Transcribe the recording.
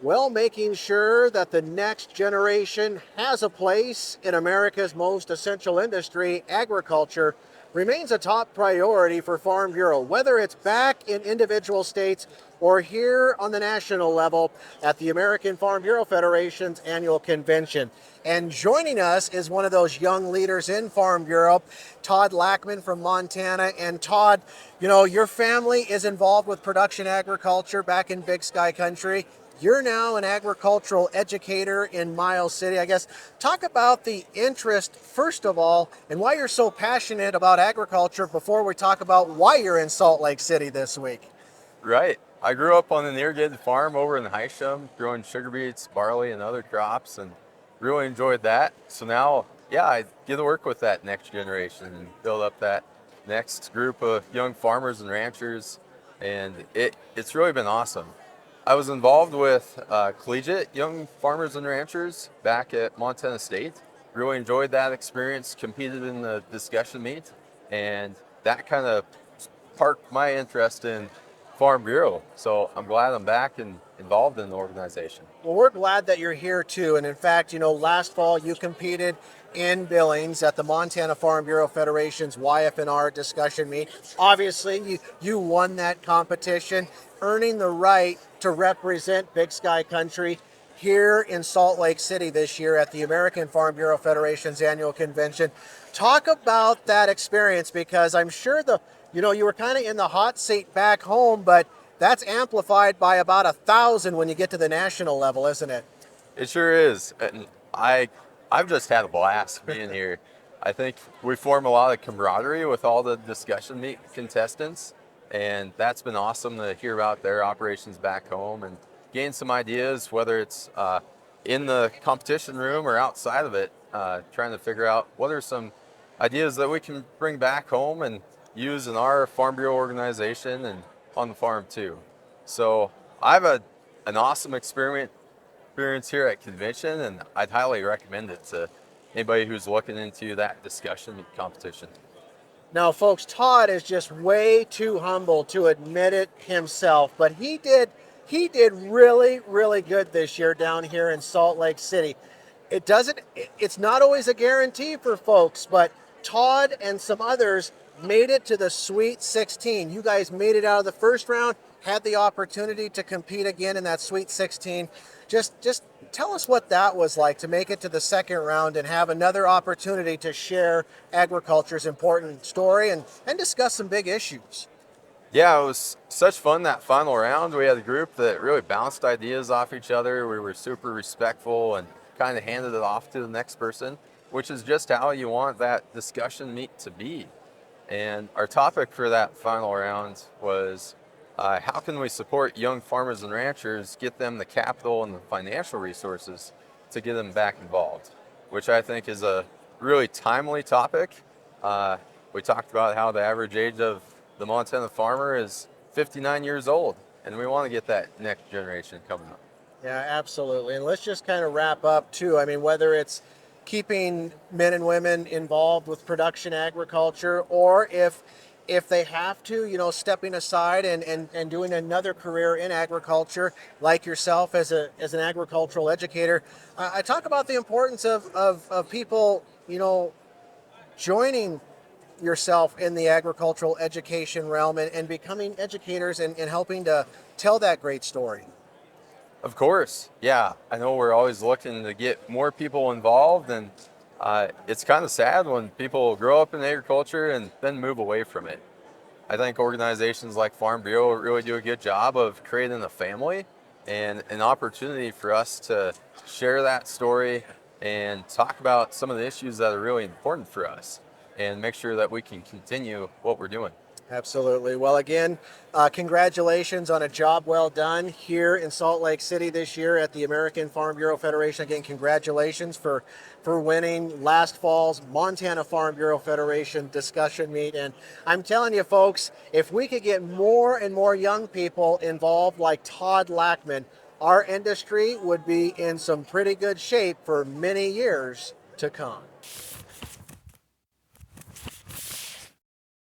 Well, making sure that the next generation has a place in America's most essential industry, agriculture, remains a top priority for Farm Bureau, whether it's back in individual states or here on the national level at the American Farm Bureau Federation's annual convention. And joining us is one of those young leaders in Farm Bureau, Todd Lackman from Montana. And Todd, you know, your family is involved with production agriculture back in Big Sky Country. You're now an agricultural educator in Miles City. I guess talk about the interest, first of all, and why you're so passionate about agriculture before we talk about why you're in Salt Lake City this week. Right. I grew up on an irrigated farm over in Hysham, growing sugar beets, barley, and other crops, and really enjoyed that. So now, yeah, I get to work with that next generation and build up that next group of young farmers and ranchers, and it's really been awesome. I was involved with collegiate young farmers and ranchers back at Montana State. Really enjoyed that experience, competed in the discussion meet, and that kind of sparked my interest in Farm Bureau. So I'm glad I'm back and involved in the organization. Well, we're glad that you're here too. And in fact, you know, last fall you competed in Billings at the Montana Farm Bureau Federation's YFNR discussion meet. Obviously, you won that competition, earning the right to represent Big Sky Country here in Salt Lake City this year at the American Farm Bureau Federation's annual convention. Talk about that experience, because I'm sure you were kind of in the hot seat back home, but that's amplified by about 1,000 when you get to the national level, isn't it? It sure is. And I've just had a blast being here. I think we form a lot of camaraderie with all the discussion meet contestants, and that's been awesome to hear about their operations back home and gain some ideas, whether it's in the competition room or outside of it, trying to figure out what are some ideas that we can bring back home and use in our Farm Bureau organization and on the farm too. So I have an awesome experience here at convention, and I'd highly recommend it to anybody who's looking into that discussion competition. Now, folks, Todd is just way too humble to admit it himself, but he did really, really good this year down here in Salt Lake City. It's not always a guarantee for folks, but Todd and some others made it to the Sweet 16. You guys made it out of the first round, had the opportunity to compete again in that Sweet 16. Just tell us what that was like to make it to the second round and have another opportunity to share agriculture's important story and discuss some big issues. Yeah, it was such fun that final round. We had a group that really bounced ideas off each other. We were super respectful and kind of handed it off to the next person, which is just how you want that discussion meet to be. And our topic for that final round was how can we support young farmers and ranchers, get them the capital and the financial resources to get them back involved, which I think is a really timely topic. We talked about how the average age of the Montana farmer is 59 years old, and we want to get that next generation coming up. Yeah, absolutely. And let's just kind of wrap up too. I mean, whether it's keeping men and women involved with production agriculture, or if they have to, you know, stepping aside and doing another career in agriculture, like yourself as an agricultural educator. I talk about the importance of people, you know, joining yourself in the agricultural education realm and becoming educators and helping to tell that great story. Of course, yeah. I know we're always looking to get more people involved, and it's kind of sad when people grow up in agriculture and then move away from it. I think organizations like Farm Bureau really do a good job of creating a family and an opportunity for us to share that story and talk about some of the issues that are really important for us and make sure that we can continue what we're doing. Absolutely. Well, again, congratulations on a job well done here in Salt Lake City this year at the American Farm Bureau Federation. Again, congratulations for winning last fall's Montana Farm Bureau Federation discussion meet. And I'm telling you, folks, if we could get more and more young people involved like Todd Lackman, our industry would be in some pretty good shape for many years to come.